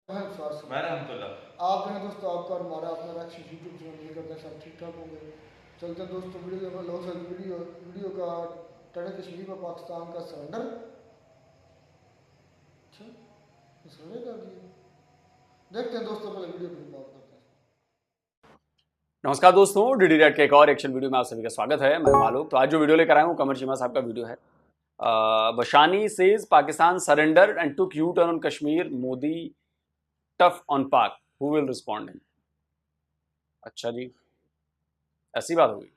मैं रहमतुल्लाह। आप जो है दोस्तों, आपका और हमारा अपना रैक्शन यूट्यूब चैनल ये करते हैं, सब ठीक ठाक होंगे। चलते हैं दोस्तों वीडियो में लोग सब वीडियो वीडियो का टर्न कश्मीर में पाकिस्तान का सरेंडर। अच्छा, सरेंडर कर दिया। देखते हैं दोस्तों, पहले वीडियो की बात करते हैं। नमस्कार दोस्तों, डीडी रेड के एक और एक्शन वीडियो में आप सभी का स्वागत है। मैं मालूम। तो आज जो वीडियो लेकर आया हूँ कमर चीमा साहब का वीडियो है। Bashani says Pakistan surrender and took U turn on Kashmir, Modi tough on पाक, हु विल रिस्पॉन्ड। अच्छा जी, ऐसी बात होगी,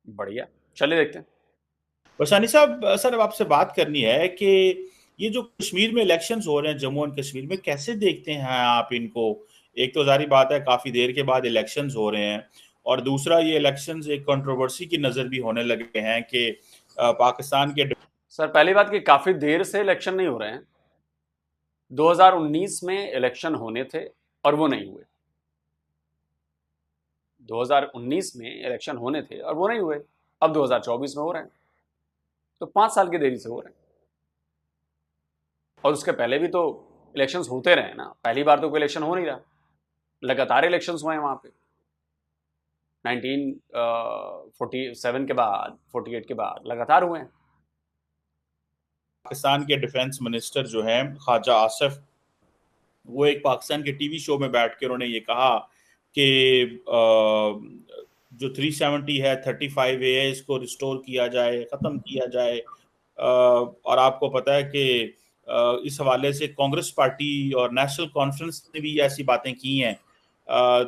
बढ़िया, चलिए देखते हैं। वसानी साहब, सर अब आपसे बात करनी है कि ये जो कश्मीर में इलेक्शंस हो रहे हैं, जम्मू एंड कश्मीर में, कैसे देखते हैं आप इनको? एक तो जारी बात है काफी देर के बाद इलेक्शंस हो रहे हैं, और दूसरा ये इलेक्शंस एक कंट्रोवर्सी की नजर भी होने लगे हैं कि पाकिस्तान के सर पहली बात कि काफी देर से इलेक्शन नहीं हो रहे हैं। 2019 में इलेक्शन होने थे और वो नहीं हुए। 2019 में इलेक्शन होने थे और वो नहीं हुए। अब 2024 में हो रहे हैं, तो 5 साल की देरी से हो रहे हैं। और उसके पहले भी तो इलेक्शंस होते रहे ना, पहली बार तो कोई इलेक्शन हो नहीं रहा, लगातार इलेक्शंस हुए हैं वहां पे। 1947 के बाद, 48 के बाद लगातार हुए हैं। पाकिस्तान के डिफेंस मिनिस्टर जो हैं ख्वाजा आसिफ, वो एक पाकिस्तान के टीवी शो में बैठ के उन्होंने ये कहा कि जो 370 है, 35A है, इसको रिस्टोर किया जाए, ख़त्म किया जाए। और आपको पता है कि इस हवाले से कांग्रेस पार्टी और नेशनल कॉन्फ्रेंस ने भी ऐसी बातें की हैं।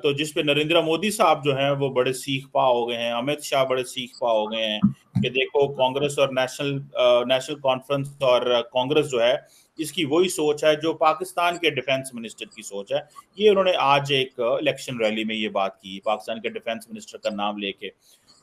तो जिस पे नरेंद्र मोदी साहब जो हैं वो बड़े सीख पा हो गए हैं, अमित शाह बड़े सीख पा हो गए हैं कि देखो कांग्रेस और नेशनल कॉन्फ्रेंस और कांग्रेस जो है, इसकी वही सोच है जो पाकिस्तान के डिफेंस मिनिस्टर की सोच है। ये उन्होंने आज एक इलेक्शन रैली में ये बात की, पाकिस्तान के डिफेंस मिनिस्टर का नाम लेके।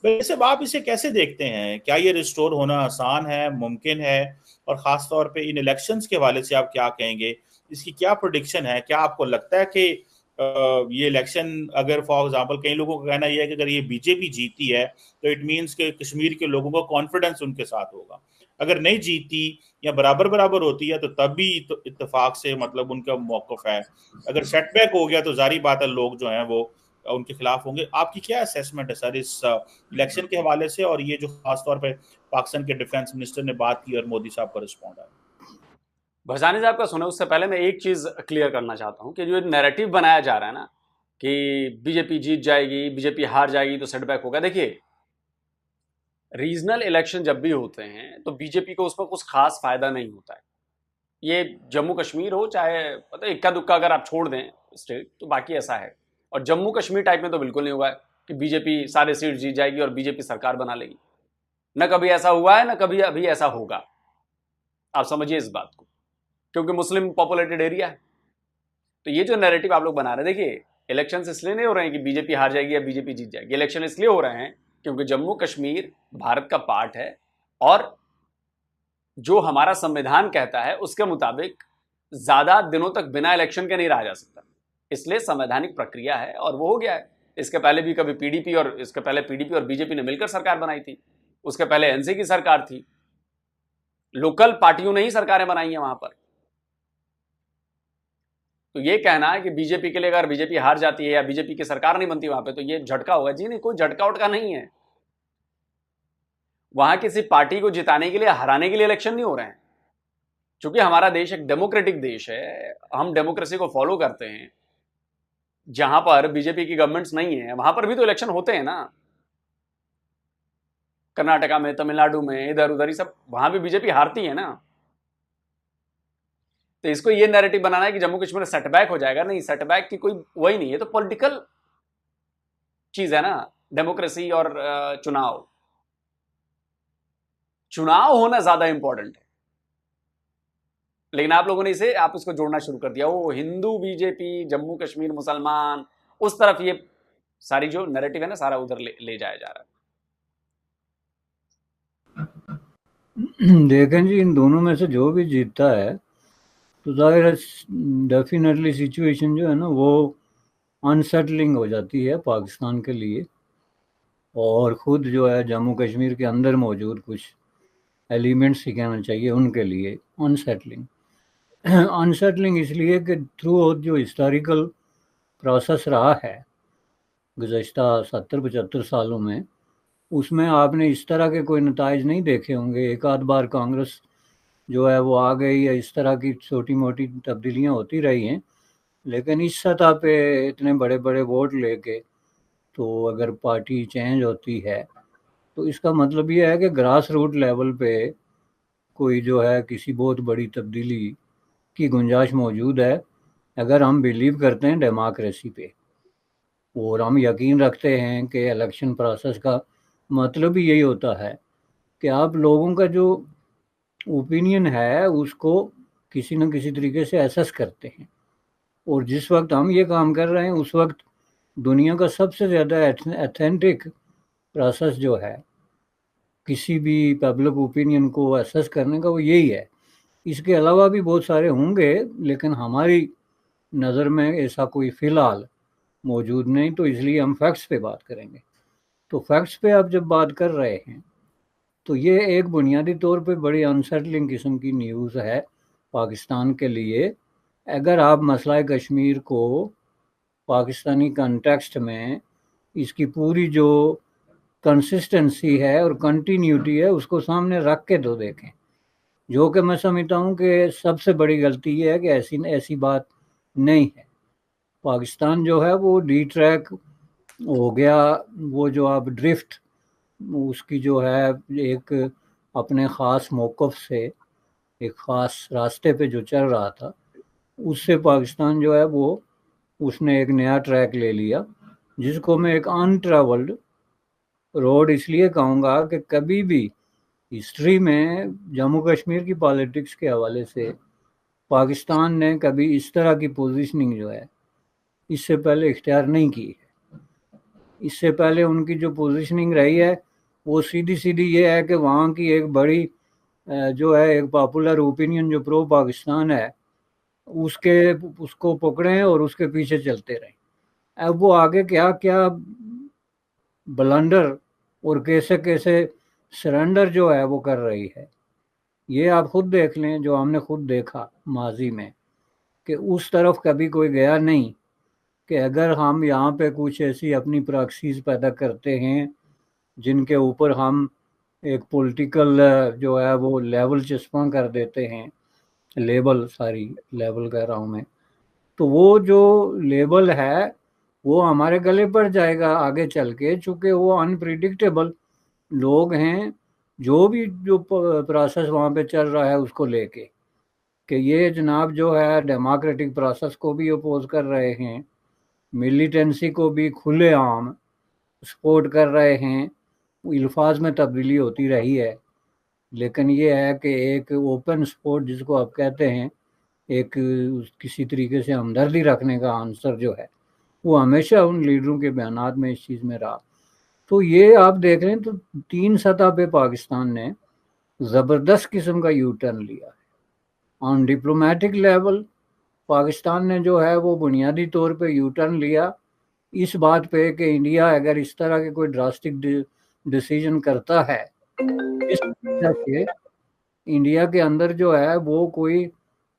वैसे आप इसे कैसे देखते हैं? क्या ये रिस्टोर होना आसान है, मुमकिन है? और खास तौर पे इन इलेक्शंस के हवाले से आप क्या कहेंगे? इसकी क्या प्रेडिक्शन है? क्या आपको लगता है कि ये इलेक्शन, अगर फॉर एग्जांपल कई लोगों का कहना यह है कि अगर ये बीजेपी जीती है तो इट मीन्स कि कश्मीर के लोगों का कॉन्फिडेंस उनके साथ होगा, अगर नहीं जीती या बराबर बराबर होती है तो तब भी इत्तेफाक से मतलब उनका मौकफ है, अगर सेटबैक हो गया तो जारी बात है लोग जो हैं वो उनके खिलाफ होंगे। आपकी क्या असेसमेंट है सर इस इलेक्शन के हवाले से, और ये जो खासतौर पर पाकिस्तान के डिफेंस मिनिस्टर ने बात की और मोदी साहब का रिस्पॉन्ड है? भसानी साहब का सुने उससे पहले मैं एक चीज क्लियर करना चाहता हूं कि जो नैरेटिव बनाया जा रहा है ना कि बीजेपी जीत जाएगी, बीजेपी हार जाएगी तो सेटबैक होगा। देखिए, रीजनल इलेक्शन जब भी होते हैं तो बीजेपी को उसमें कुछ खास फायदा नहीं होता है। ये जम्मू कश्मीर हो चाहे पता इक्का दुक्का अगर आप छोड़ दें स्टेट, तो बाकी ऐसा है। और जम्मू कश्मीर टाइप में तो बिल्कुल नहीं हुआ है कि बीजेपी सारे सीट जीत जाएगी और बीजेपी सरकार बना लेगी। न कभी ऐसा हुआ है, न कभी अभी ऐसा होगा। आप समझिए इस बात को, क्योंकि मुस्लिम पॉपुलेटेड एरिया है। तो ये जो नैरेटिव आप लोग बना रहे हैं, देखिए इलेक्शन इसलिए नहीं हो रहे हैं कि बीजेपी हार जाएगी या बीजेपी जीत जाएगी। इलेक्शन इसलिए हो रहे हैं क्योंकि जम्मू कश्मीर भारत का पार्ट है और जो हमारा संविधान कहता है उसके मुताबिक ज्यादा दिनों तक बिना इलेक्शन के नहीं रहा जा सकता। इसलिए संवैधानिक प्रक्रिया है और वो हो गया है। इसके पहले भी कभी पीडीपी और इसके पहले पीडीपी और बीजेपी ने मिलकर सरकार बनाई थी, उसके पहले एनसी की सरकार थी, लोकल पार्टियों ने ही सरकारें बनाई हैं वहां पर। तो ये कहना है कि बीजेपी के लिए अगर बीजेपी हार जाती है या बीजेपी की सरकार नहीं बनती वहां पे तो ये झटका होगा, जी नहीं, कोई झटका उटका नहीं है। वहां किसी पार्टी को जिताने के लिए, हराने के लिए इलेक्शन नहीं हो रहे हैं। क्योंकि हमारा देश एक डेमोक्रेटिक देश है, हम डेमोक्रेसी को फॉलो करते हैं। जहां पर बीजेपी की गवर्नमेंट्स नहीं है वहां पर भी तो इलेक्शन होते हैं ना, कर्नाटका में, तमिलनाडु में, इधर उधर ही सब, वहां भी बीजेपी हारती है ना। तो इसको ये नैरेटिव बनाना है कि जम्मू कश्मीर में सेटबैक हो जाएगा, नहीं, सेटबैक की कोई वही नहीं है। तो पॉलिटिकल चीज है ना, डेमोक्रेसी और चुनाव। चुनाव होना ज्यादा इंपॉर्टेंट है। लेकिन आप लोगों ने इसे, आप इसको जोड़ना शुरू कर दिया, वो हिंदू बीजेपी, जम्मू कश्मीर मुसलमान, उस तरफ ये सारी जो नैरेटिव है ना सारा उधर ले जाया जा रहा है। देखें जी, इन दोनों में से जो भी जीतता है तो जाहिर है डेफिनेटली सिचुएशन जो है ना वो अनसेटलिंग हो जाती है पाकिस्तान के लिए, और ख़ुद जो है जम्मू कश्मीर के अंदर मौजूद कुछ एलिमेंट्स ही कहना चाहिए उनके लिए अनसेटलिंग। अनसेटलिंग इसलिए कि थ्रू जो हिस्टोरिकल प्रोसेस रहा है गुज़श्ता 70-75 सालों में, उसमें आपने इस तरह के कोई नताइज नहीं देखे होंगे। एक आध बार कांग्रेस जो है वो आ गई, या इस तरह की छोटी मोटी तब्दीलियां होती रही हैं, लेकिन इस सतह पे इतने बड़े बड़े वोट लेके तो अगर पार्टी चेंज होती है तो इसका मतलब ये है कि ग्रास रूट लेवल पे कोई जो है किसी बहुत बड़ी तब्दीली की गुंजाइश मौजूद है, अगर हम बिलीव करते हैं डेमोक्रेसी पे और हम यकीन रखते हैं कि इलेक्शन प्रोसेस का मतलब ही यही होता है कि आप लोगों का जो ओपिनियन है उसको किसी न किसी तरीके से एसेस करते हैं। और जिस वक्त हम ये काम कर रहे हैं उस वक्त दुनिया का सबसे ज़्यादा एथेंटिक प्रोसेस जो है किसी भी पब्लिक ओपिनियन को एसेस करने का वो यही है। इसके अलावा भी बहुत सारे होंगे, लेकिन हमारी नज़र में ऐसा कोई फ़िलहाल मौजूद नहीं, तो इसलिए हम फैक्ट्स पे बात करेंगे। तो फैक्ट्स पे आप जब बात कर रहे हैं तो ये एक बुनियादी तौर पे बड़ी अनसेटलिंग किस्म की न्यूज़ है पाकिस्तान के लिए। अगर आप मसला कश्मीर को पाकिस्तानी कॉन्टेक्स्ट में इसकी पूरी जो कंसिस्टेंसी है और कंटिन्यूटी है उसको सामने रख के तो देखें, जो कि मैं समझता हूँ कि सबसे बड़ी गलती ये है कि ऐसी बात नहीं है। पाकिस्तान जो है वो डी ट्रैक हो गया, वो जो आप ड्रिफ्ट उसकी जो है एक अपने ख़ास मौक़िफ़ से एक ख़ास रास्ते पे जो चल रहा था उससे पाकिस्तान जो है वो उसने एक नया ट्रैक ले लिया, जिसको मैं एक अनट्रैवल्ड रोड इसलिए कहूँगा कि कभी भी हिस्ट्री में जम्मू कश्मीर की पॉलिटिक्स के हवाले से पाकिस्तान ने कभी इस तरह की पोजीशनिंग जो है इससे पहले इख्तियार नहीं की है। इससे पहले उनकी जो पोजीशनिंग रही है वो सीधी सीधी ये है कि वहाँ की एक बड़ी जो है एक पॉपुलर ओपिनियन जो प्रो पाकिस्तान है उसको पकड़ें और उसके पीछे चलते रहें। अब वो आगे क्या क्या ब्लंडर और कैसे कैसे सरेंडर जो है वो कर रही है, ये आप खुद देख लें। जो हमने खुद देखा माजी में कि उस तरफ कभी कोई गया नहीं, कि अगर हम यहाँ पे कुछ ऐसी अपनी प्रॉक्सीज पैदा करते हैं जिनके ऊपर हम एक पॉलिटिकल जो है वो लेवल चस्पा कर देते हैं, लेवल कह रहा हूँ मैं, तो वो जो लेबल है वो हमारे गले पड़ जाएगा आगे चल के, चूँकि वो अनप्रिडिक्टेबल लोग हैं जो भी जो प्रोसेस वहाँ पे चल रहा है उसको लेके, कि ये जनाब जो है डेमोक्रेटिक प्रोसेस को भी अपोज कर रहे हैं, मिलिटेंसी को भी खुलेआम सपोर्ट कर रहे हैं। अल्फाज में तब्दीली होती रही है, लेकिन ये है कि एक ओपन सपोर्ट जिसको आप कहते हैं, एक किसी तरीके से हमदर्दी रखने का आंसर जो है वो हमेशा उन लीडरों के बयानात में इस चीज़ में रहा। तो ये आप देख रहे हैं तो 3 सतह पे पाकिस्तान ने ज़बरदस्त किस्म का यू टर्न लिया है। ऑन डिप्लोमेटिक लेवल पाकिस्तान ने जो है वो बुनियादी तौर पे यू टर्न लिया इस बात पे कि इंडिया अगर इस तरह के कोई ड्रास्टिक डिसीजन करता है, इस तरह से इंडिया के अंदर जो है वो कोई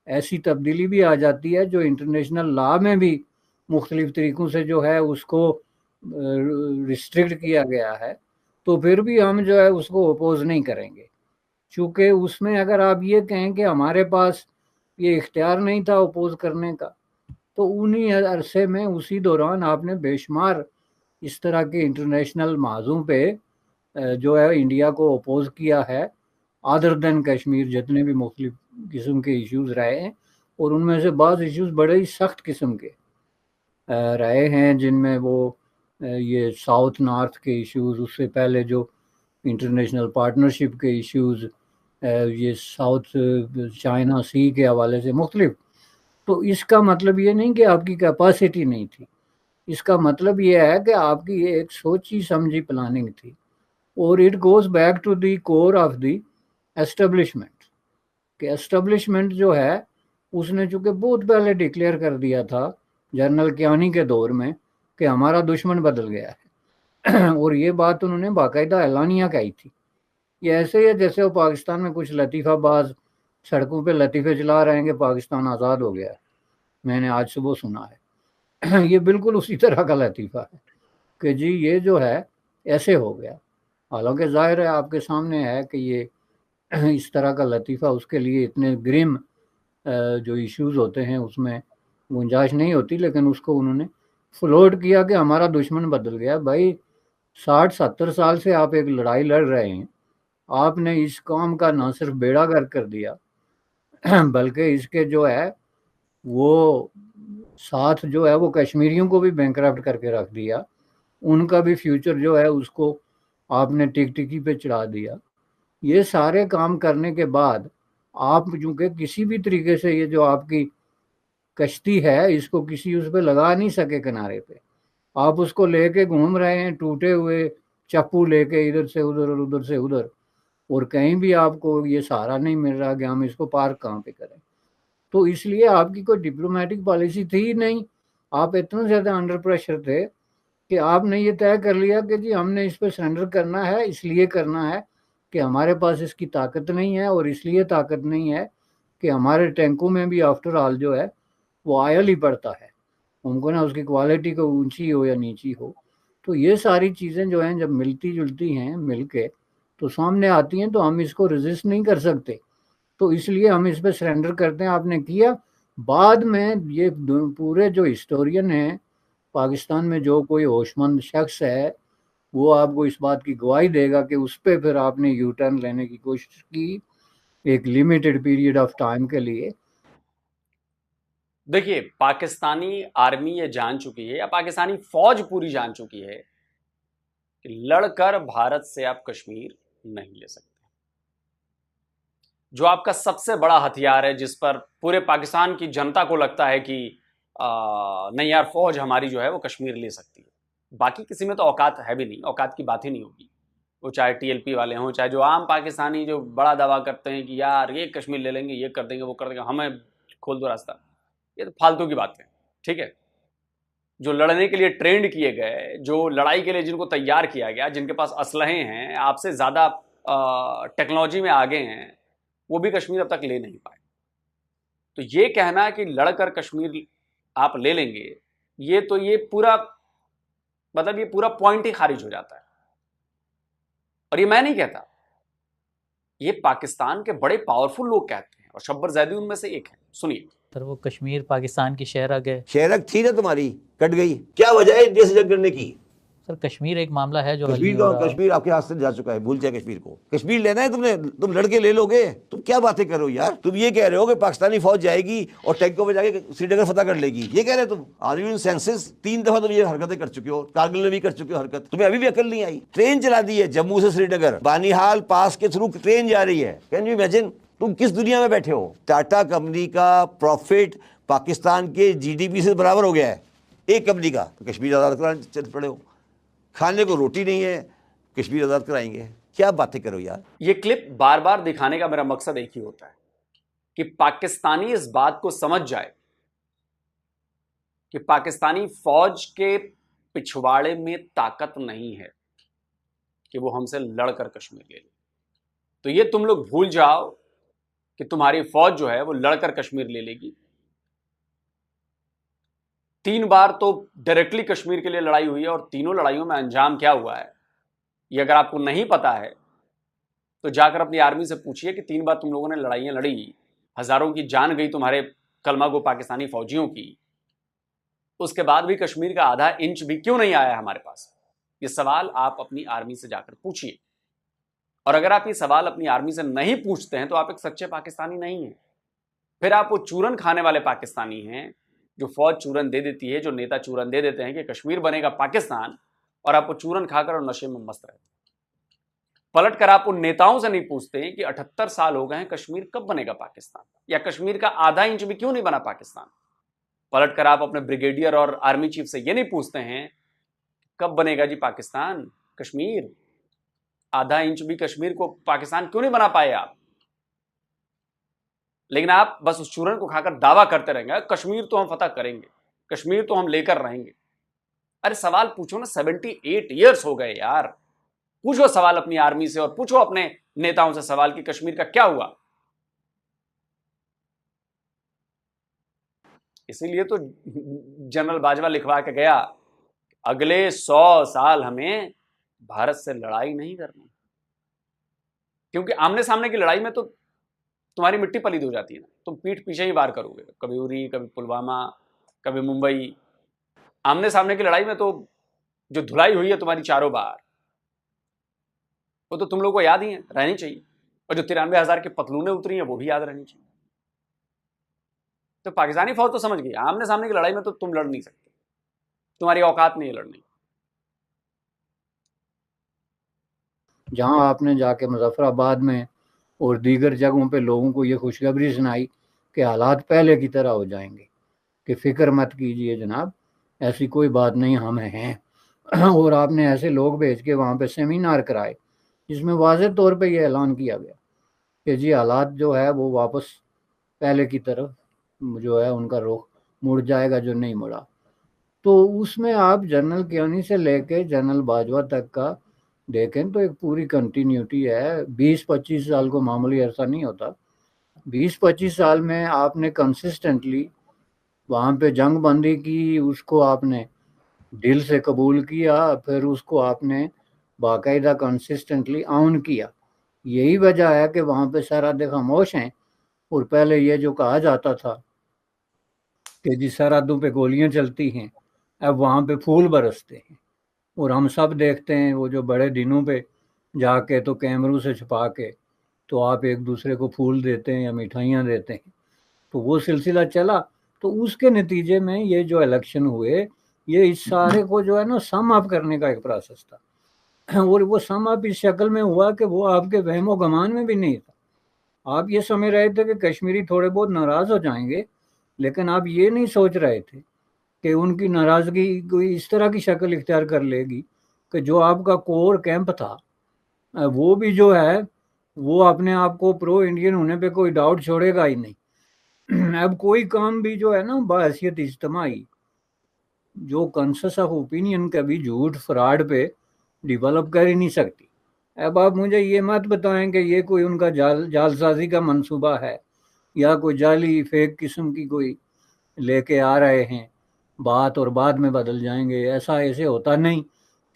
ऐसी तब्दीली भी आ जाती है जो इंटरनेशनल लॉ में भी मुख्तलिफ तरीक़ों से जो है उसको रिस्ट्रिक्ट किया गया है, तो फिर भी हम जो है उसको अपोज नहीं करेंगे। चूँकि उसमें अगर आप ये कहें कि हमारे पास ये इख्तियार नहीं था अपोज करने का, तो उन्हीं अरसे में उसी दौरान आपने बेशुमार इस तरह के इंटरनेशनल माज़ों पे जो है इंडिया को अपोज किया है, अदर दैन कश्मीर जितने भी मुख्तलिफ किस्म के इश्यूज़ रहे हैं, और उनमें से बाज़ इश्यूज़ बड़े ही सख्त किस्म के रहे हैं, जिनमें वो ये साउथ नॉर्थ के इश्यूज़, उससे पहले जो इंटरनेशनल पार्टनरशिप के इश्यूज़, ये साउथ चाइना सी के हवाले से मुख्तलिफ। तो इसका मतलब ये नहीं कि आपकी कैपेसिटी नहीं थी, इसका मतलब ये है कि आपकी एक सोची समझी प्लानिंग थी। और it goes back to the core of the establishment, कि एस्टेब्लिशमेंट जो है उसने चूँकि बहुत पहले डिक्लेयर कर दिया था जनरल कियानी के दौर में कि हमारा दुश्मन बदल गया है और ये बात उन्होंने बाकायदा एलानिया कही थी। ये ऐसे ही है जैसे वो पाकिस्तान में कुछ लतीफ़ाबाज सड़कों पे लतीफ़े चला रहे हैं कि पाकिस्तान आज़ाद हो गया है। मैंने आज सुबह सुना है। ये बिल्कुल उसी तरह का लतीफ़ा है कि जी ये जो है ऐसे हो गया। हालांकि ज़ाहिर है आपके सामने है कि ये इस तरह का लतीफ़ा उसके लिए इतने ग्रिम जो इश्यूज़ होते हैं उसमें गुंजाइश नहीं होती, लेकिन उसको उन्होंने फ्लोट किया कि हमारा दुश्मन बदल गया। भाई 60-70 साल से आप एक लड़ाई लड़ रहे हैं, आपने इस काम का ना सिर्फ बेड़ा गर्क कर दिया बल्कि इसके जो है वो साथ जो है वो कश्मीरियों को भी बैंकरप्ट करके रख दिया, उनका भी फ्यूचर जो है उसको आपने टिकटिकी पे चढ़ा दिया। ये सारे काम करने के बाद आप चूँकि किसी भी तरीके से ये जो आपकी कश्ती है इसको किसी उस पे लगा नहीं सके किनारे पे, आप उसको लेके घूम रहे हैं टूटे हुए चप्पू लेके इधर से उधर और उधर से उधर, और कहीं भी आपको ये सहारा नहीं मिल रहा कि हम इसको पार कहाँ पे करें। तो इसलिए आपकी कोई डिप्लोमेटिक पॉलिसी थी ही नहीं, आप इतना ज़्यादा अंडर प्रेशर थे कि आपने ये तय कर लिया कि जी हमने इस पे सरेंडर करना है, इसलिए करना है कि हमारे पास इसकी ताकत नहीं है, और इसलिए ताकत नहीं है कि हमारे टैंकों में भी आफ्टर ऑल जो है वो ऑयल ही पड़ता है, उनको ना उसकी क्वालिटी को ऊंची हो या नीची हो। तो ये सारी चीज़ें जो हैं जब मिलती जुलती हैं मिल के तो सामने आती हैं, तो हम इसको रेजिस्ट नहीं कर सकते, तो इसलिए हम इस पे सरेंडर करते हैं। आपने किया, बाद में ये पूरे जो हिस्टोरियन हैं पाकिस्तान में, जो कोई होशमंद शख्स है वो आपको इस बात की गवाही देगा कि उस पे फिर आपने यू टर्न लेने की कोशिश की एक लिमिटेड पीरियड ऑफ टाइम के लिए। देखिए, पाकिस्तानी आर्मी ये जान चुकी है या पाकिस्तानी फौज पूरी जान चुकी है कि लड़कर भारत से आप कश्मीर नहीं ले सकते। जो आपका सबसे बड़ा हथियार है, जिस पर पूरे पाकिस्तान की जनता को लगता है कि नहीं यार फौज हमारी जो है वो कश्मीर ले सकती है, बाकी किसी में तो औकात है भी नहीं, औकात की बात ही नहीं होगी। वो चाहे टीएलपी वाले हों, चाहे जो आम पाकिस्तानी जो बड़ा दावा करते हैं कि यार ये कश्मीर ले लेंगे, ये कर देंगे, वो कर देंगे, हमें खोल दो रास्ता, ये तो फालतू की बात है। ठीक है, जो लड़ने के लिए ट्रेंड किए गए, जो लड़ाई के लिए जिनको तैयार किया गया, जिनके पास असलहे हैं, आपसे ज़्यादा टेक्नोलॉजी में आगे हैं, वो भी कश्मीर अब तक ले नहीं पाए। तो ये कहना कि लड़कर कश्मीर आप ले लेंगे, ये तो ये पूरा मतलब ये पूरा पॉइंट ही खारिज हो जाता है। और ये मैं नहीं कहता, ये पाकिस्तान के बड़े पावरफुल लोग कहते हैं, और शब्बर जैदी उनमें से एक है। सुनिए। सर वो कश्मीर पाकिस्तान की शहरग है। शहरग थी ना तुम्हारी, कट गई, क्या वजह है इंडिया से जंग करने की? सर कश्मीर एक मामला है जो कश्मीर आपके हाथ से जा चुका है, भूल जाए कश्मीर को। कश्मीर लेना है तुमने, तुम लड़के ले लोगे? तुम क्या बातें करो यार, तुम ये कह रहे हो कि पाकिस्तानी फौज जाएगी और टैंकों में जाके श्रीनगर फतह कर लेगी, ये कह रहे तुम? Are you in senses? 3 दफा तुम ये हरकतें कर चुके हो, कारगिल में भी कर चुके हो हरकत, तुम्हें अभी भी अकल नहीं आई। ट्रेन चला दी है जम्मू से श्रीनगर, बानीहाल पास के थ्रू ट्रेन जा रही है। Can you imagine? तुम किस दुनिया में बैठे हो? टाटा कंपनी का प्रॉफिट पाकिस्तान के जीडीपी से बराबर हो गया है, एक कंपनी का। तो कश्मीर आज़ाद कराने चल पड़े हो, खाने को रोटी नहीं है, कश्मीर आज़ाद कराएंगे, क्या बातें करो यार। ये क्लिप बार बार दिखाने का मेरा मकसद एक ही होता है कि पाकिस्तानी इस बात को समझ जाए कि पाकिस्तानी फौज के पिछवाड़े में ताकत नहीं है कि वो हमसे लड़कर कश्मीर ले ले। तो ये तुम लोग भूल जाओ कि तुम्हारी फौज जो है वो लड़कर कश्मीर ले लेगी। 3 बार तो डायरेक्टली कश्मीर के लिए लड़ाई हुई है, और तीनों लड़ाइयों में अंजाम क्या हुआ है ये अगर आपको नहीं पता है तो जाकर अपनी आर्मी से पूछिए कि 3 बार तुम लोगों ने लड़ाइयां लड़ी, हजारों की जान गई तुम्हारे कलमागो पाकिस्तानी फौजियों की, उसके बाद भी कश्मीर का आधा इंच भी क्यों नहीं आया हमारे पास? ये सवाल आप अपनी आर्मी से जाकर पूछिए। और अगर आप ये सवाल अपनी आर्मी से नहीं पूछते हैं तो आप एक सच्चे पाकिस्तानी नहीं हैं, फिर आप वो चूरन खाने वाले पाकिस्तानी हैं जो फौज चूरन दे देती है, जो नेता चूरन दे देते हैं कि कश्मीर बनेगा पाकिस्तान, और आप वो चूरन खाकर और नशे में मस्त रहते हैं। पलट कर आप उन नेताओं से नहीं पूछते हैं कि 78 साल हो गए हैं, कश्मीर कब बनेगा पाकिस्तान, या कश्मीर का आधा इंच भी क्यों नहीं बना पाकिस्तान। पलट कर आप अपने ब्रिगेडियर और आर्मी चीफ से ये नहीं पूछते हैं कब बनेगा जी पाकिस्तान, कश्मीर आधा इंच भी कश्मीर को पाकिस्तान क्यों नहीं बना पाए आप। लेकिन आप बस उस चूरन को खाकर दावा करते रहेंगे कश्मीर तो हम फतह करेंगे, कश्मीर तो हम लेकर रहेंगे। अरे सवाल पूछो ना, 78 ईयर्स हो गए यार, पूछो सवाल अपनी आर्मी से और पूछो अपने नेताओं से सवाल कि कश्मीर का क्या हुआ। इसीलिए तो जनरल बाजवा लिखवा के गया, अगले 100 साल हमें भारत से लड़ाई नहीं करनी, क्योंकि आमने सामने की लड़ाई में तो तुम्हारी मिट्टी पलीद हो जाती है ना, तुम पीठ पीछे ही वार करोगे, कभी उरी, कभी पुलवामा, कभी मुंबई। आमने सामने की लड़ाई में तो जो धुलाई हुई है तुम्हारी चारों बार, वो तो तुम लोगों को याद ही है, रहनी चाहिए। और जो 93,000 की पतलूनें उतरी हैं वो भी याद रहनी चाहिए। तो पाकिस्तानी फौज तो समझ गई, आमने सामने की लड़ाई में तो तुम लड़ नहीं सकते, तुम्हारी औकात नहीं है लड़ने। जहां आपने जाके मुजफ्फराबाद में और दीगर जगहों पे लोगों को ये खुशखबरी सुनाई कि हालात पहले की तरह हो जाएंगे, कि फिक्र मत कीजिए जनाब, ऐसी कोई बात नहीं, हम हैं। और आपने ऐसे लोग भेज के वहाँ पे सेमिनार कराए जिसमें वाज़ेह तौर पे ये ऐलान किया गया कि जी हालात जो है वो वापस पहले की तरफ जो है उनका रुख मुड़ जाएगा, जो नहीं मुड़ा। तो उसमें आप जनरल कियानी से लेके जनरल बाजवा तक का देखें तो एक पूरी कंटिन्यूटी है। 20-25 साल को मामूली अरसा नहीं होता। 20-25 साल में आपने कंसिस्टेंटली वहाँ पे जंग बंदी की, उसको आपने दिल से कबूल किया, फिर उसको आपने बाकायदा कंसिस्टेंटली ऑन किया। यही वजह है कि वहाँ पे सरहदें खामोश हैं। और पहले ये जो कहा जाता था कि जी सरहदों पे गोलियां चलती हैं, अब वहाँ पे फूल बरसते हैं। और हम सब देखते हैं वो जो बड़े दिनों पे जाके तो कैमरों से छुपा के तो आप एक दूसरे को फूल देते हैं या मिठाइयाँ देते हैं, तो वो सिलसिला चला। तो उसके नतीजे में ये जो इलेक्शन हुए, ये इस सारे को जो है ना सम अप करने का एक प्रोसेस था। और वो सम अप इस शक्ल में हुआ कि वो आपके वहमो गमान में भी नहीं था। आप ये समझ रहे थे कि कश्मीरी थोड़े बहुत नाराज़ हो जाएंगे, लेकिन आप ये नहीं सोच रहे थे कि उनकी नाराज़गी कोई इस तरह की शक्ल इख्तियार कर लेगी कि जो आपका कोर कैंप था वो भी जो है वो अपने आप को प्रो इंडियन होने पे कोई डाउट छोड़ेगा ही नहीं। अब कोई काम भी जो है ना बहैसियत इज्तिमाई, जो कंसेंसस ऑफ ओपिनियन कभी झूठ फ्रॉड पे डेवलप कर ही नहीं सकती। अब आप मुझे ये मत बताएं कि ये कोई उनका जालसाजी का मंसूबा है या कोई जाली फेक किस्म की कोई लेके आ रहे हैं बात और बाद में बदल जाएंगे, ऐसा ऐसे होता नहीं।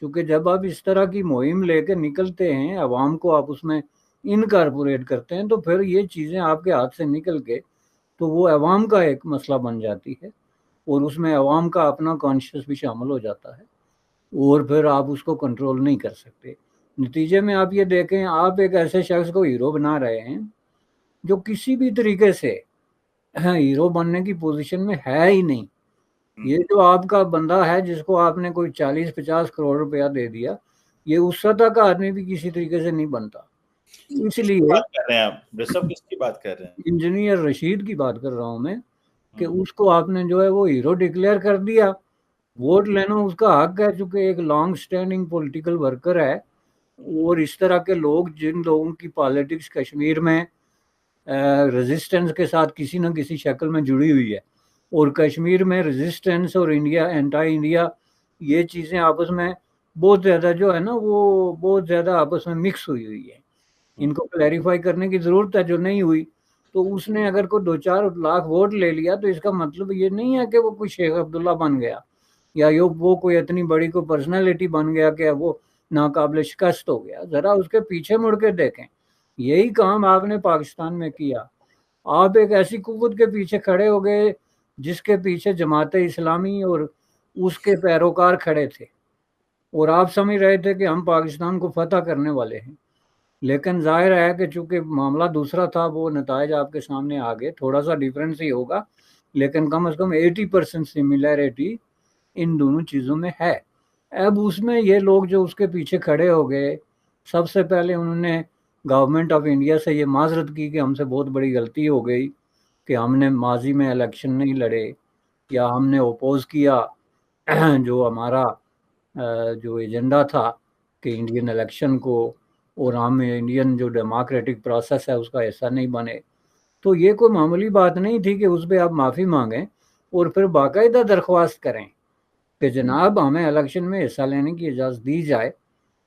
क्योंकि जब आप इस तरह की मुहिम लेके निकलते हैं, अवाम को आप उसमें इनकारपोरेट करते हैं, तो फिर ये चीज़ें आपके हाथ से निकल के तो वो अवाम का एक मसला बन जाती है और उसमें अवाम का अपना कॉन्शियस भी शामिल हो जाता है और फिर आप उसको कंट्रोल नहीं कर सकते। नतीजे में आप ये देखें, आप एक ऐसे शख्स को हीरो बना रहे हैं जो किसी भी तरीके से हीरो बनने की पोजीशन में है ही नहीं। ये जो आपका बंदा है जिसको आपने कोई 40-50 करोड़ रुपया दे दिया, ये उस सतह का आदमी भी किसी तरीके से नहीं बनता। इसलिए बात कर रहे हैं आप ऋषभ, किसकी बात कर रहे हैं? इंजीनियर रशीद की बात कर रहा हूं मैं कि उसको आपने जो है वो हीरो डिक्लेयर कर दिया। वोट लेना उसका हक है, चूंकि एक लॉन्ग स्टैंडिंग पॉलिटिकल वर्कर है। और इस तरह के लोग, जिन लोगों की पॉलिटिक्स कश्मीर में रेजिस्टेंस के साथ किसी न किसी शक्ल में जुड़ी हुई है, और कश्मीर में रेजिस्टेंस और इंडिया एंटी इंडिया ये चीज़ें आपस में बहुत ज़्यादा जो है ना वो बहुत ज़्यादा आपस में मिक्स हुई हुई है। इनको क्लैरिफाई करने की ज़रूरत है, जो नहीं हुई। तो उसने अगर कोई 2-4 लाख वोट ले लिया तो इसका मतलब ये नहीं है कि वो कोई शेख अब्दुल्ला बन गया या वो कोई इतनी बड़ी कोई पर्सनैलिटी बन गया कि वो नाकाबिल शिकस्त हो गया। ज़रा उसके पीछे मुड़ के देखें, यही काम आपने पाकिस्तान में किया। आप एक ऐसी कुव्वत के पीछे खड़े हो गए जिसके पीछे जमात इस्लामी और उसके पैरोकार खड़े थे, और आप समझ रहे थे कि हम पाकिस्तान को फतह करने वाले हैं। लेकिन जाहिर है कि चूंकि मामला दूसरा था, वो नताइज आपके सामने आ गए। थोड़ा सा डिफरेंस ही होगा, लेकिन कम से कम 80% सिमिलैरिटी इन दोनों चीज़ों में है। अब उसमें ये लोग जो उसके पीछे खड़े हो गए, सबसे पहले उन्होंने गवर्नमेंट ऑफ इंडिया से ये माजरत की कि हमसे बहुत बड़ी गलती हो गई कि हमने माजी में इलेक्शन नहीं लड़े या हमने अपोज किया जो हमारा जो एजेंडा था कि इंडियन इलेक्शन को, और हम इंडियन जो डेमोक्रेटिक प्रोसेस है उसका हिस्सा नहीं बने। तो ये कोई मामूली बात नहीं थी कि उस पर आप माफ़ी मांगें और फिर बाकायदा दरख्वास्त करें कि जनाब हमें इलेक्शन में हिस्सा लेने की इजाज़त दी जाए।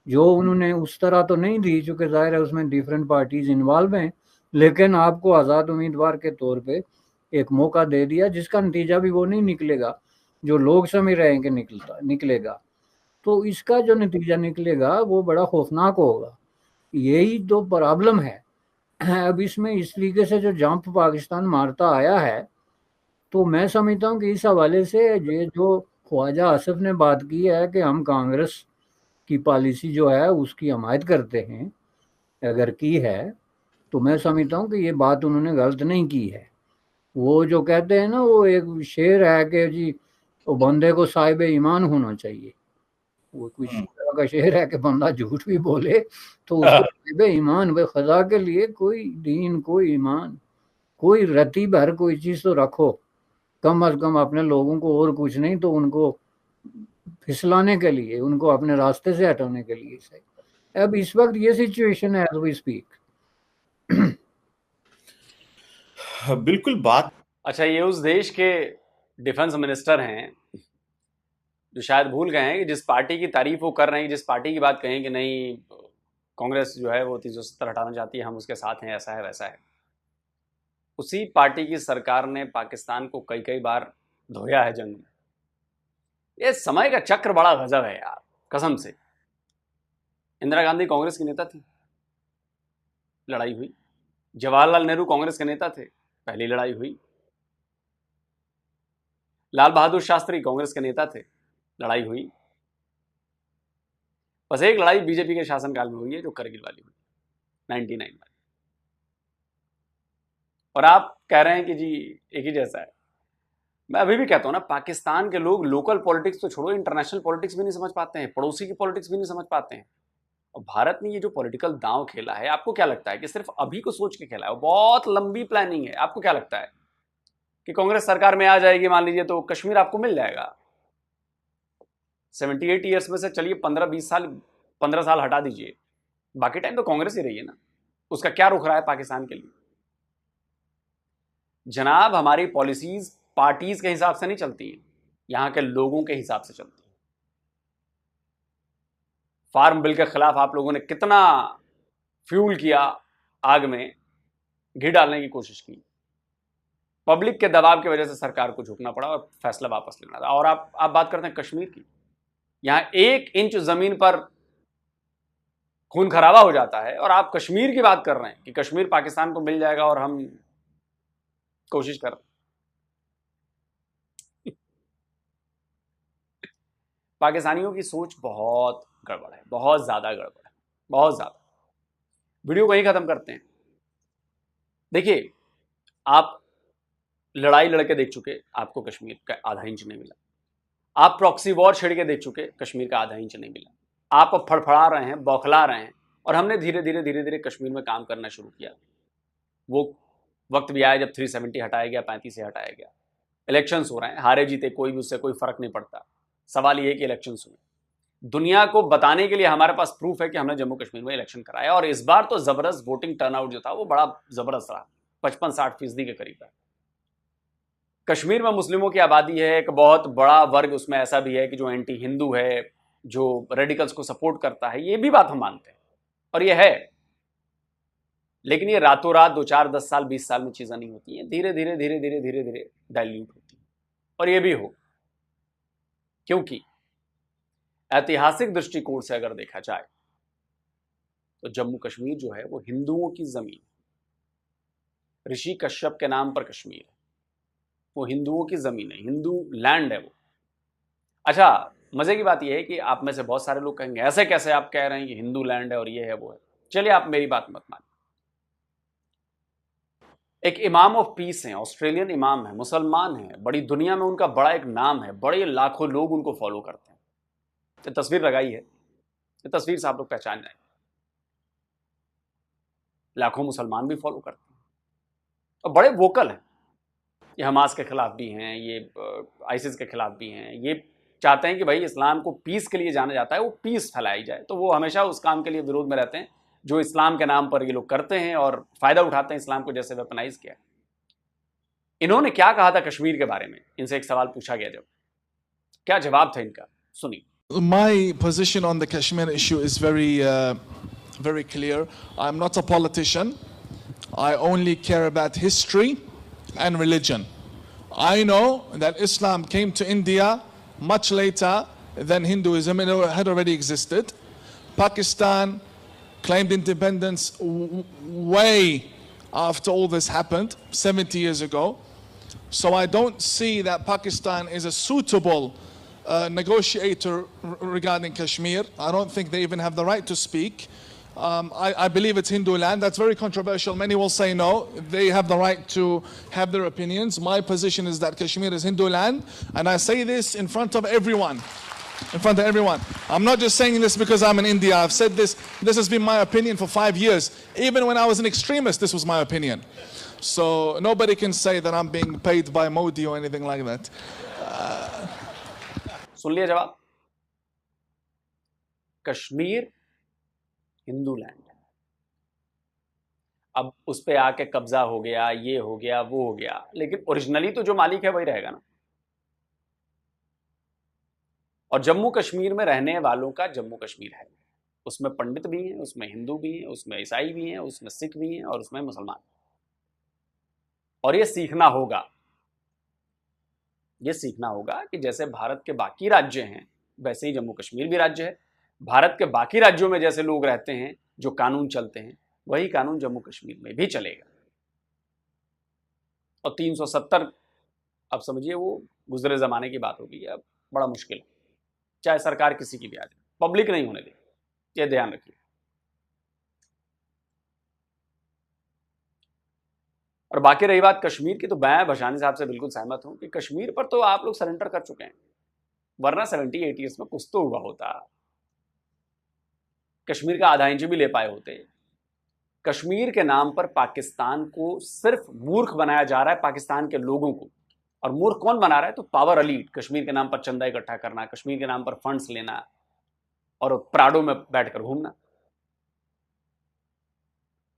जो उन्होंने उस तरह तो नहीं दी, चूँकि ज़ाहिर है उसमें डिफरेंट पार्टीज़ इन्वॉल्व हैं, लेकिन आपको आज़ाद उम्मीदवार के तौर पे एक मौका दे दिया जिसका नतीजा भी वो नहीं निकलेगा जो लोग समझ रहे हैं कि निकलेगा। तो इसका जो नतीजा निकलेगा वो बड़ा खौफनाक होगा। यही तो प्रॉब्लम है। अब इसमें इस तरीके से जो जंप पाकिस्तान मारता आया है, तो मैं समझता हूँ कि इस हवाले से ये जो ख्वाजा आसिफ ने बात की है कि हम कांग्रेस की पॉलिसी जो है उसकी हमायत करते हैं, अगर की है तो मैं समझता हूँ कि ये बात उन्होंने गलत नहीं की है। वो जो कहते हैं ना, वो एक शेर है कि जी वो बंदे को साहिब ईमान होना चाहिए। वो कुछ तरह का शेर है कि बंदा झूठ भी बोले तो उसको साहिब ईमान, वे खदा के लिए कोई दीन, कोई ईमान, कोई रती भर कोई चीज़ तो रखो कम अज कम अपने लोगों को, और कुछ नहीं तो उनको फिसलाने के लिए, उनको अपने रास्ते से हटाने के लिए सही। अब इस वक्त ये सिचुएशन है एज वी स्पीक। बिल्कुल बात। अच्छा, ये उस देश के डिफेंस मिनिस्टर हैं जो शायद भूल गए हैं कि जिस पार्टी की तारीफ वो कर रहे हैं, जिस पार्टी की बात कहें कि नहीं कांग्रेस जो है वो 370 हटाना चाहती है, हम उसके साथ हैं, ऐसा है वैसा है, उसी पार्टी की सरकार ने पाकिस्तान को कई कई बार धोया है जंग में। ये समय का चक्र बड़ा गजब है यार, कसम से। इंदिरा गांधी कांग्रेस की नेता थी, लड़ाई हुई। जवाहरलाल नेहरू कांग्रेस के नेता थे, पहली लड़ाई हुई। लाल बहादुर शास्त्री कांग्रेस के नेता थे, लड़ाई हुई। बस एक लड़ाई बीजेपी के शासनकाल में हुई है, जो करगिल वाली हुई 99 वाली। और आप कह रहे हैं कि जी एक ही जैसा है। मैं अभी भी कहता हूं ना, पाकिस्तान के लोग लोकल पॉलिटिक्स तो छोड़ो, इंटरनेशनल पॉलिटिक्स भी नहीं समझ पाते हैं, पड़ोसी की पॉलिटिक्स भी नहीं समझ पाते हैं। और भारत ने ये जो पॉलिटिकल दांव खेला है, आपको क्या लगता है कि सिर्फ अभी को सोच के खेला है? बहुत लंबी प्लानिंग है। आपको क्या लगता है कि कांग्रेस सरकार में आ जाएगी मान लीजिए तो कश्मीर आपको मिल जाएगा? 78 ईयर्स में से चलिए 15 साल हटा दीजिए, बाकी टाइम तो कांग्रेस ही रही है ना। उसका क्या रुख रहा है पाकिस्तान के लिए? जनाब, हमारी पॉलिसीज पार्टीज के हिसाब से नहीं चलती है, यहां के लोगों के हिसाब से चलती है। फार्म बिल के खिलाफ आप लोगों ने कितना फ्यूल किया, आग में घी डालने की कोशिश की। पब्लिक के दबाव की वजह से सरकार को झुकना पड़ा और फैसला वापस लेना था। और आप बात करते हैं कश्मीर की, यहां 1 इंच जमीन पर खून खराबा हो जाता है और आप कश्मीर की बात कर रहे हैं कि कश्मीर पाकिस्तान को मिल जाएगा और हम कोशिश कर रहे हैं। पाकिस्तानियों की सोच बहुत गड़बड़ है, बहुत ज्यादा गड़बड़ है, बहुत ज्यादा। वीडियो को यहीं खत्म करते हैं। देखिए, आप लड़ाई लड़के देख चुके, आपको कश्मीर का आधा इंच नहीं मिला। आप प्रॉक्सी वॉर छेड़ के देख चुके, कश्मीर का आधा इंच नहीं मिला। आप अब फड़फड़ा रहे हैं, बौखला रहे हैं, और हमने धीरे धीरे कश्मीर में काम करना शुरू किया। वो वक्त भी आया जब 370 हटाया गया, 35 से हटाया गया। इलेक्शंस हो रहे हैं, हारे जीते कोई भी, उससे कोई फर्क नहीं पड़ता। सवाल ये है कि इलेक्शंस हुए, दुनिया को बताने के लिए हमारे पास प्रूफ है कि हमने जम्मू कश्मीर में इलेक्शन कराया। और इस बार तो जबरदस्त वोटिंग टर्नआउट जो था वो बड़ा जबरदस्त रहा, 55-60% के करीब है। कश्मीर में मुस्लिमों की आबादी है, एक बहुत बड़ा वर्ग उसमें ऐसा भी है कि जो एंटी हिंदू है, जो रेडिकल्स को सपोर्ट करता है। ये भी बात हम मानते हैं और ये है, लेकिन ये रातों रात 2, 4, 10 साल 20 साल में चीजें नहीं होती हैं। धीरे धीरे डाइल्यूट होती है। और ये भी हो, क्योंकि ऐतिहासिक दृष्टिकोण से अगर देखा जाए तो जम्मू कश्मीर जो है वो हिंदुओं की जमीन, ऋषि कश्यप के नाम पर कश्मीर है, वो हिंदुओं की जमीन है, हिंदू लैंड है वो। अच्छा, मजे की बात यह है कि आप में से बहुत सारे लोग कहेंगे ऐसे कैसे आप कह रहे हैं कि हिंदू लैंड है और ये है वो है। चलिए, आप मेरी बात मत मानिए। एक इमाम ऑफ पीस हैं, ऑस्ट्रेलियन इमाम है, मुसलमान है, बड़ी दुनिया में उनका बड़ा एक नाम है, बड़े लाखों लोग उनको फॉलो करते हैं। ये तस्वीर लगाई है, ये तस्वीर से आप लोग पहचान जाएंगे। लाखों मुसलमान भी फॉलो करते हैं और बड़े वोकल हैं। ये हमास के खिलाफ भी हैं, ये आईसिस के खिलाफ भी हैं। ये चाहते हैं कि भाई इस्लाम को पीस के लिए जाना जाता है, वो पीस फैलाई जाए। तो वो हमेशा उस काम के लिए विरोध में रहते हैं जो इस्लाम के नाम पर ये लोग करते हैं और फायदा उठाते हैं, इस्लाम को जैसे वेपनाइज किया। इन्होंने क्या कहा था कश्मीर के बारे में? इनसे एक सवाल पूछा गया, जब क्या जवाब था इनका, सुनिए। My position on the Kashmir issue is very clear. I'm not a politician. I only care about history and religion. I know that Islam came to India much later than Hinduism, and it had already existed. Pakistan claimed independence way after all this happened, 70 years ago. So I don't see that Pakistan is a suitable negotiator regarding Kashmir. I don't think they even have the right to speak. I believe it's Hindu land. That's very controversial. Many will say no. They have the right to have their opinions. My position is that Kashmir is Hindu land, and I say this in front of everyone. In front of everyone. I'm not just saying this because I'm in India. I've said this. This has been my opinion for 5 years. Even when I was an extremist, this was my opinion. So nobody can say that I'm being paid by Modi or anything like that. सुन लिया जवाब। Kashmir Hindu land है। अब उस पे आके कब्जा हो गया, ये हो गया, वो हो गया, लेकिन ओरिजिनली तो जो मालिक है वही रहेगा ना। और जम्मू कश्मीर में रहने वालों का जम्मू कश्मीर है। उसमें पंडित भी हैं, उसमें हिंदू भी हैं, उसमें ईसाई भी हैं, उसमें सिख भी हैं और उसमें मुसलमान। और ये सीखना होगा, ये सीखना होगा कि जैसे भारत के बाकी राज्य हैं वैसे ही जम्मू कश्मीर भी राज्य है। भारत के बाकी राज्यों में जैसे लोग रहते हैं, जो कानून चलते हैं, वही कानून जम्मू कश्मीर में भी चलेगा। और 370 अब समझिए वो गुजरे जमाने की बात होगी, अब बड़ा मुश्किल है। चाहे सरकार किसी की भी आ जाए, पब्लिक नहीं होने देगी, ये ध्यान रखिए। और बाकी रही बात कश्मीर की, तो मैं भशानी साहब से बिल्कुल सहमत हूं कि कश्मीर पर तो आप लोग सरेंडर कर चुके हैं, वरना 70-80 ईयर्स में कुछ तो हुआ होता, कश्मीर का आधा इंच भी ले पाए होते। कश्मीर के नाम पर पाकिस्तान को सिर्फ मूर्ख बनाया जा रहा है, पाकिस्तान के लोगों को। और मूर्ख कौन बना रहा है? तो पावर एलीट। कश्मीर के नाम पर चंदा इकट्ठा करना, कश्मीर के नाम पर फंड्स लेना और प्राडो में बैठकर घूमना।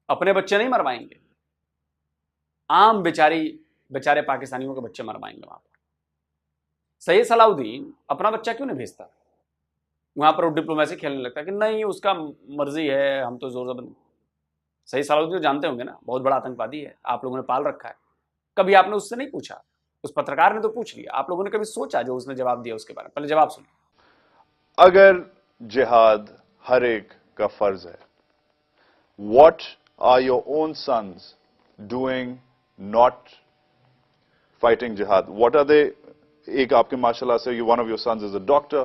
अपने बच्चे नहीं मरवाएंगे, आम बेचारे पाकिस्तानियों के बच्चे मरवाएंगे वहां पर। सैयद सलाउद्दीन अपना बच्चा क्यों नहीं भेजता वहां पर? वो डिप्लोमेसी खेलने लगता है कि नहीं उसका मर्जी है, हम तो जोर जबरदस्ती। सैयद सलाउद्दीन जानते होंगे ना, बहुत बड़ा आतंकवादी है, आप लोगों ने पाल रखा है। कभी आपने उससे नहीं पूछा? उस पत्रकार ने तो पूछ लिया, आप लोगों ने कभी सोचा जो उसने जवाब दिया उसके बारे में? पहले जवाब सुनिए। अगर जिहाद हर एक का फर्ज है, what are your own sons doing not fighting जिहाद? What are they? एक आपके माशाल्लाह से one of your sons is a doctor,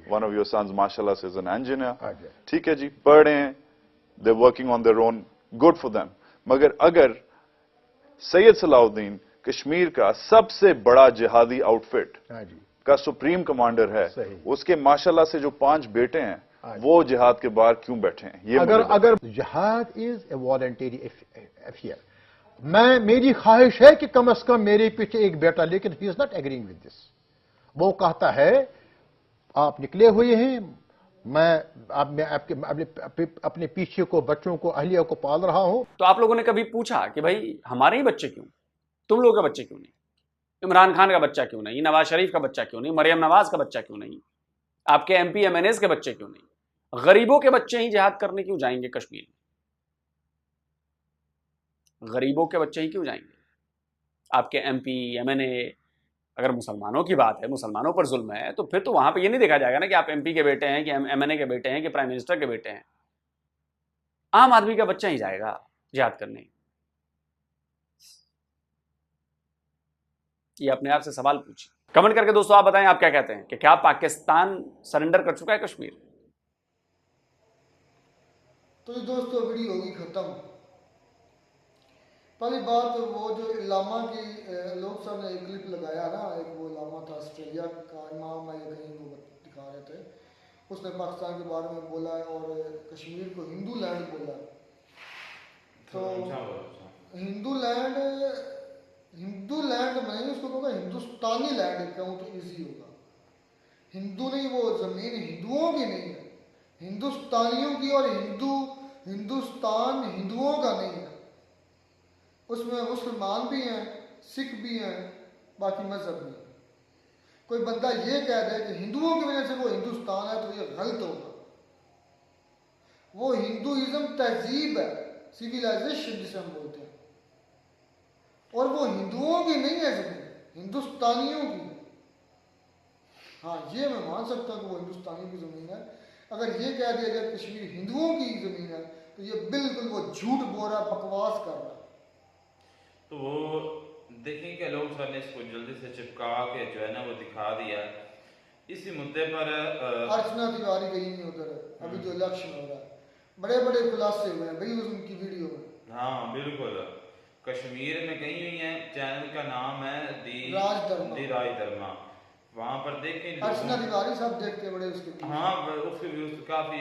one of your sons माशाल्लाह से इज एन इंजीनियर, ठीक है जी, पढ़ रहे हैं, they working on their own, good for them. मगर अगर सैयद सलाउद्दीन कश्मीर का सबसे बड़ा जिहादी आउटफिट का सुप्रीम कमांडर है, उसके माशाल्लाह से जो 5 बेटे हैं, वो जिहाद के बाहर क्यों बैठे हैं? ये अगर जिहाद इज ए वॉलंटरी अफेयर, मेरी ख्वाहिश है कि कम से कम मेरे पीछे एक बेटा, लेकिन he is not agreeing with this. वो कहता है आप निकले हुए हैं, मैं अपने पीछे को, बच्चों को, अहलिया को पाल रहा हूं। तो आप लोगों ने कभी पूछा कि भाई हमारे ही बच्चे क्यों, तुम लोगों का बच्चे क्यों नहीं? इमरान खान का बच्चा क्यों नहीं? नवाज शरीफ का बच्चा क्यों नहीं? मरियम नवाज का बच्चा क्यों नहीं? आपके MP MNAs के बच्चे क्यों नहीं? गरीबों के बच्चे ही जिहाद करने क्यों जाएंगे कश्मीर में? गरीबों के बच्चे ही क्यों जाएंगे? आपके MP MNA, अगर मुसलमानों की बात है, मुसलमानों पर जुल्म है, तो फिर तो वहां पे ये नहीं देखा जाएगा ना कि आप MP के बेटे हैं, कि MNA के बेटे हैं, कि प्राइम मिनिस्टर के बेटे हैं। आम आदमी का बच्चा ही जाएगा जिहाद करने। ये अपने आप से सवाल पूछिए। कमेंट करके दोस्तों आप बताएं आप क्या कहते हैं कि क्या पाकिस्तान सरेंडर कर चुका है कश्मीर? तो ये दोस्तों वीडियो होगी खत्म। पहली बात, वो जो इलामा की लोग सब ने एक क्लिप लगाया ना, एक वो इलामा था ऑस्ट्रेलिया का इमाम है, कहीं वो दिखा रहे थे, उसने पाकिस्तान के बारे में बोला है और कश्मीर को हिंदू लैंड बोला। तो हिंदू लैंड नहीं, उसको कहूँगा हिंदुस्तानी लैंड कहूँ तो इजी होगा। हिंदू नहीं, वो जमीन हिंदुओं की नहीं है, हिंदुस्तानियों की। और हिंदुस्तान हिंदुओं का नहीं है, उसमें मुसलमान भी हैं, सिख भी हैं, बाकी मजहब भी। कोई बंदा ये कह दे कि हिंदुओं की वजह से वो हिंदुस्तान है, तो ये गलत होगा। वो हिंदुइज्म तहजीब है, सिविलाइजेशन जिसे हम बोलते हैं। और वो हिंदुओं की नहीं है ज़मीन, हिंदुस्तानियों की है। हाँ, ये मैं मान सकता हूँ कि वो हिंदुस्तानियों की ज़मीन है। अगर ये कह दिया जाए कश्मीर हिंदुओं की ज़मीन है तो ये बिल्कुल वो झूठ बोल रहा, बकवास कर रहा। तो वो देखें कि लोग सर ने इसको जल्दी से चिपका के जो है ना वो दिखा दिया। इसी मुद्दे पर अर्चना तिवारी गई नहीं उधर, अभी जो इलेक्शन हो रहा है, बड़े बड़े खुलासे हुए हैं भाई उनकी वीडियो में। हाँ बिल्कुल, कश्मीर में गई हुई हैं, चैनल का नाम है दी राजधर्मा। वहाँ पर देखें अर्चना तिवारी सब देखते बड़े उसके। हाँ, उसके व्यूज काफ़ी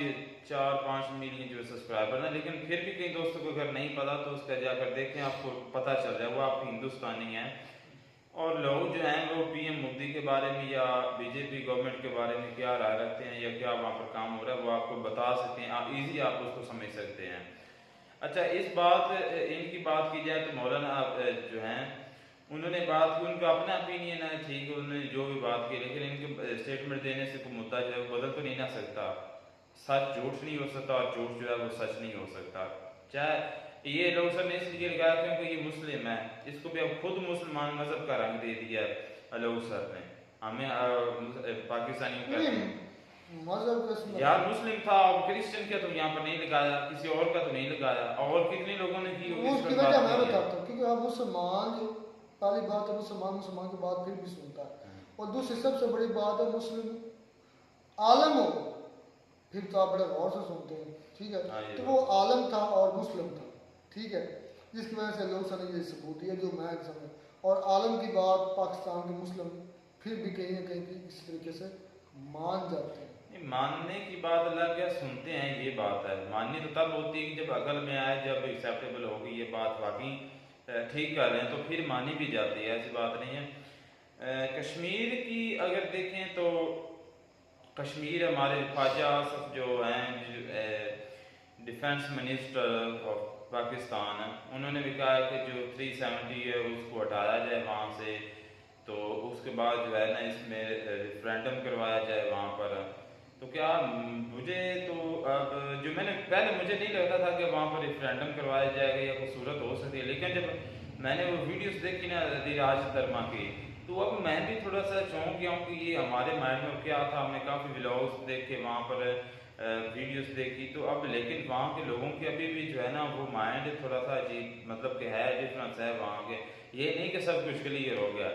4-5 मिलियन जो सब्सक्राइबर हैं, लेकिन फिर भी कई दोस्तों को अगर नहीं पता तो उसका जाकर देखें, आपको पता चल जाए वो आप हिंदुस्तानी हैं। और लोग जो हैं वो पीएम मोदी के बारे में या बीजेपी गवर्नमेंट के बारे में क्या राय रखते हैं या क्या वहाँ पर काम हो रहा है वो आपको बता सकते हैं, आप ईजी आप उसको समझ सकते हैं। अच्छा, इनकी बात की जाए तो मौलाना जो हैं उन्होंने बात की, उनका अपना ओपिनियन है, ठीक है, उन्होंने जो भी बात की, लेकिन इनके स्टेटमेंट देने से कोई मुद्दा जो है बदल तो नहीं ना सकता। सच झूठ नहीं हो सकता और झूठ जो है वो सच नहीं हो सकता। चाहे ये लोग सर ने इसलिए लगाया क्योंकि ये मुस्लिम है, इसको भी अब खुद मुसलमान मजहब का रंग दे दिया है लोग सर ने, हमें पाकिस्तानियों का यार मुस्लिम था और क्रिश्चियन का तो यहाँ पर नहीं लगाया, किसी और का तो नहीं लगाया, और कितने लोगों ने की उसकी वजह मैं बताता हूँ, क्योंकि अब मुसलमान जो पहली बात है मुसलमान की बात फिर भी सुनता है, और दूसरी सबसे बड़ी बात है मुस्लिम आलम हो फिर तो आप बड़े गौर से सुनते हैं, ठीक है। तो वो आलम था और मुस्लिम था, ठीक है, जिसकी वजह से लोग सर ये सबूत दिया जो मैं समझ, और आलम की बात पाकिस्तान के मुस्लिम फिर भी कहीं ना कहीं इस तरीके से मान जाते हैं। मानने की बात अलग है, सुनते हैं ये बात है, माननी तो तब होती है कि जब अकल में आए, जब एक्सेप्टेबल होगी ये बात वाकई ठीक कर रहे हैं तो फिर मानी भी जाती है, ऐसी बात नहीं है। कश्मीर की अगर देखें तो कश्मीर हमारे ख्वाजा आसिफ जो हैं डिफेंस मिनिस्टर ऑफ पाकिस्तान, उन्होंने भी कहा कि जो 370 है उसको हटाया जाए वहाँ से, तो उसके बाद जो है ना इसमें रेफरेंडम करवाया जाए वहाँ पर। तो क्या मुझे तो अब जो मैंने पहले मुझे नहीं लगता था कि वहाँ पर रेफरेंडम करवाया जाएगा या कोई सूरत हो सकती है, लेकिन जब मैंने वो वीडियोस देखी ना राजधर्मा की, तो अब मैं भी थोड़ा सा चौंक गया हूँ कि ये हमारे माइंड में क्या था। हमने काफ़ी व्लॉग्स देखे वहाँ पर, वीडियोस देखी, तो अब लेकिन वहाँ के लोगों के अभी भी जो है ना वो माइंड थोड़ा सा अजीब, मतलब कि है, डिफरेंस है वहाँ के। ये नहीं कि सब कुछ क्लियर हो गया,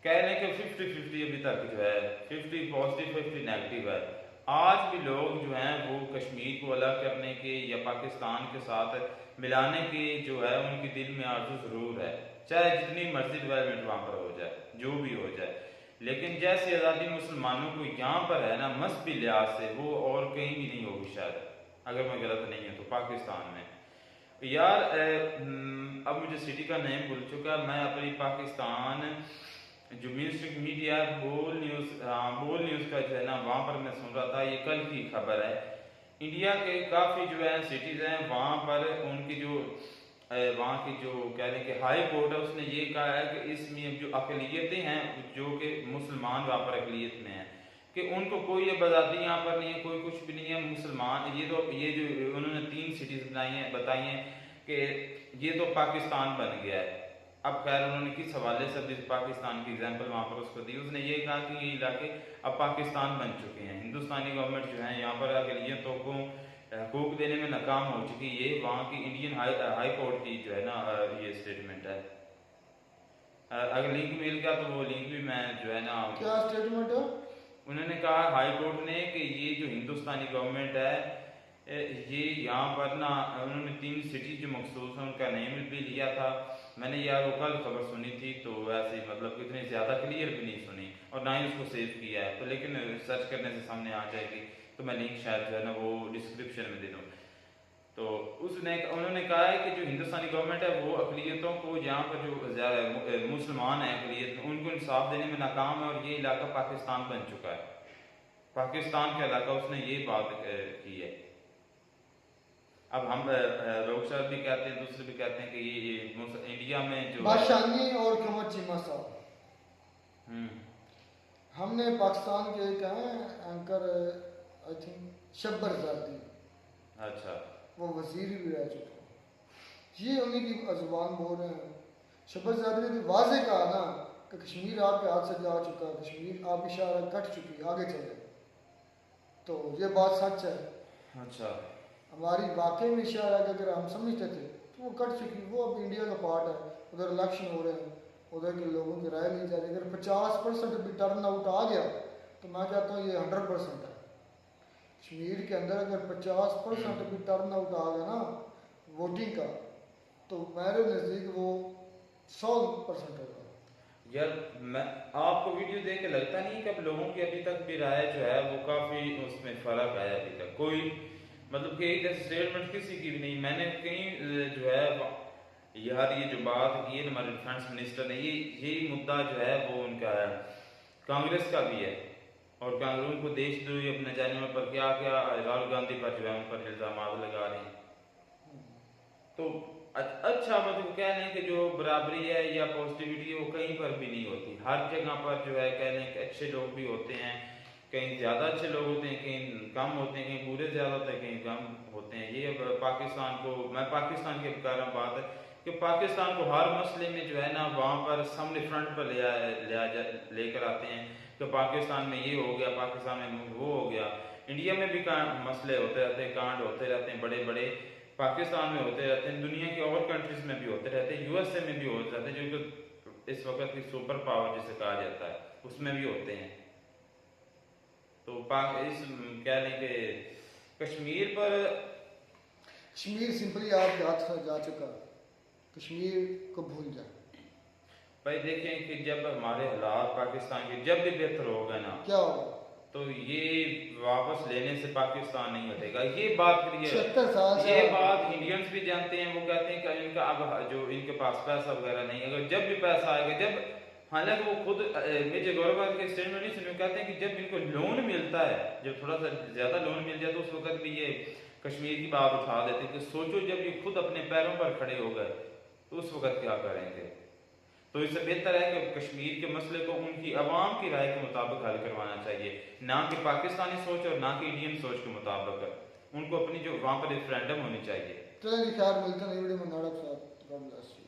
कह रहे हैं कि 50-50 अभी तक जो है, 50 पॉजिटिव 50 नेगेटिव है। आज भी लोग जो हैं वो कश्मीर को अलग करने के या पाकिस्तान के साथ मिलाने के जो है उनके दिल में आरज़ू ज़रूर है, चाहे जितनी मर्जी डेवलपमेंट वहाँ पर हो जाए, जो भी हो जाए। लेकिन जैसी आज़ादी मुसलमानों को यहाँ पर है ना मजहबी लिहाज से, वो और कहीं भी नहीं होगी शायद, अगर मैं गलत नहीं हूँ तो पाकिस्तान में। यार अब मुझे सिटी का नेम भूल चुका, मैं अपनी पाकिस्तान जो मेनस्ट्रीम मीडिया बोल न्यूज़ का जो है ना वहाँ पर मैं सुन रहा था, ये कल की खबर है, इंडिया के काफ़ी जो है सिटीज़ हैं वहाँ पर उनकी जो वहाँ की जो कह रहे हैं कि हाई कोर्ट है उसने ये कहा है कि इसमें जो अकलियतें हैं जो कि मुसलमान वहाँ पर अकलियत में हैं कि उनको कोई आज़ादी यहाँ पर नहीं है, कोई कुछ भी नहीं है। मुसलमान ये जो उन्होंने 3 सिटीज़ बताई हैं कि ये तो पाकिस्तान बन गया है। अब खैर उन्होंने किस हवाले से पाकिस्तान की एग्जाम्पल वहाँ पर उसको दी, उसने ये कहा कि ये इलाके अब पाकिस्तान बन चुके हैं, हिंदुस्तानी गवर्नमेंट जो है यहाँ पर अकलियतों को हकूक देने में नाकाम हो चुकी है। ये वहाँ की इंडियन हाई कोर्ट की जो है ना ये स्टेटमेंट है। अगर लिंक मिल गया तो वो लिंक भी मैं जो है ना, क्या स्टेटमेंट है? उन्होंने कहा हाई कोर्ट ने कि ये जो हिंदुस्तानी गवर्नमेंट है ये यहाँ पर ना, उन्होंने 3 सिटी जो मखसूस हैं उनका नेम भी लिया था। मैंने यार वो कल खबर सुनी थी तो वैसे मतलब इतनी ज़्यादा क्लियर भी नहीं सुनी और ना ही उसको सेव किया है, तो लेकिन सर्च करने से सामने आ जाएगी, तो मैं लिंक शायद जो है ना वो डिस्क्रिप्शन में दे दूँ। तो उन्होंने कहा है कि जो हिंदुस्तानी गवर्नमेंट है वो अकलियतों को यहाँ पर जो मुसलमान हैं अकलियत में उनको इंसाफ देने में नाकाम है और ये इलाका पाकिस्तान बन चुका है, पाकिस्तान का इलाका, उसने ये बात की है। अब हम लोग सर भी कहते हैं, दूसरे भी कहते हैं कि ये इंडिया में जो बादशाही और कमर चीमा साहब, हमने पाकिस्तान के एक एंकर आई थिंक शब्बर जाती, अच्छा, वो वजीर भी रह चुके हैं, ये उन्हीं की ज़ुबान बोल रहे हैं शहबाज ज़रदारी ने वाज़े कहा ना कि कश्मीर आपके हाथ से जा चुका है, कश्मीर आपकी शाह कट चुकी है, आगे चले, तो ये बात सच है। अच्छा, हमारी वाकई में शाह अगर हम समझते थे तो वो कट चुकी, वो अब इंडिया का पार्ट है, उधर इलेक्शन हो रहे हैं, उधर के लोगों की राय ली जा रही है। अगर 50% भी टर्न आउट आ गया तो मैं कहता हूँ ये 100% है। कश्मीर के अंदर अगर 50% भी टर्न आउट आ गया ना वोटिंग का, तो मेरे नज़दीक वो 100% होगा। यार मैं आपको वीडियो देख के लगता नहीं कि अब लोगों की अभी तक भी राय जो है वो काफ़ी उसमें फ़र्क आया अभी तक, कोई मतलब कि जैसे स्टेटमेंट किसी की भी नहीं। मैंने कहीं जो है यार ये जो बात की है हमारे डिफेंस मिनिस्टर ने, यही मुद्दा जो है वो उनका है, कांग्रेस का भी है, और कांग्रेस को देशद्रोही अपने जाने में पर क्या क्या राहुल गांधी पर जो है उन पर इल्जाम लगा रहे हैं। तो अच्छा मतलब कह लें कि जो बराबरी है या पॉजिटिविटी है वो कहीं पर भी नहीं होती। हर जगह पर जो है कह लें कि अच्छे लोग भी होते हैं, कहीं ज़्यादा अच्छे लोग होते हैं, कहीं कम होते हैं, कहीं पूरे ज़्यादा होते हैं, कहीं कम होते हैं। ये अब पाकिस्तान को, मैं पाकिस्तान के बता रहा हूँ, बात है कि पाकिस्तान को हर मसले में जो है ना वहाँ पर सामने फ्रंट पर लेकर आते हैं कि पाकिस्तान में ये हो गया, पाकिस्तान में वो हो गया। इंडिया में भी मसले होते रहते हैं, कांड होते रहते हैं बड़े बड़े, पाकिस्तान में होते रहते हैं, दुनिया के और कंट्रीज में भी होते रहते हैं, यूएसए में भी होते रहते हैं, जो कि इस वक्त की सुपर पावर जिसे कहा जाता है उसमें भी होते हैं। तो इस कह लें कि कश्मीर पर, कश्मीर सिंपली आपके हाथ से जा चुका, कश्मीर को भूल जाए। भाई देखें कि जब हमारे हालात पाकिस्तान के जब भी बेहतर हो गए ना, क्या होगा, तो ये वापस लेने से पाकिस्तान नहीं हटेगा। ये बात क्लियर 76 साल से ये बात इंडियंस भी जानते हैं। वो कहते हैं कि इनका अब जो इनके पास पैसा वगैरह नहीं है, अगर जब भी पैसा आएगा, जब हालांकि वो खुद मेजर गौरव के स्टेटमेंट नहीं सुने, कहते हैं कि जब इनको लोन मिलता है, जब थोड़ा सा ज्यादा लोन मिल जाए तो उस वक्त भी ये कश्मीर की बात उठा देते हैं कि सोचो जब ये खुद अपने पैरों पर खड़े हो गए तो उस वक्त क्या करेंगे। तो इससे बेहतर है कि कश्मीर के मसले को उनकी आवाम की राय के मुताबिक हल करवाना चाहिए, ना कि पाकिस्तानी सोच और ना कि इंडियन सोच के मुताबिक। उनको अपनी जो वहाँ पर रेफरेंडम होनी चाहिए। चलिए खैर मिलते हैं नई वीडियो में, नाड़क साथ। God bless you.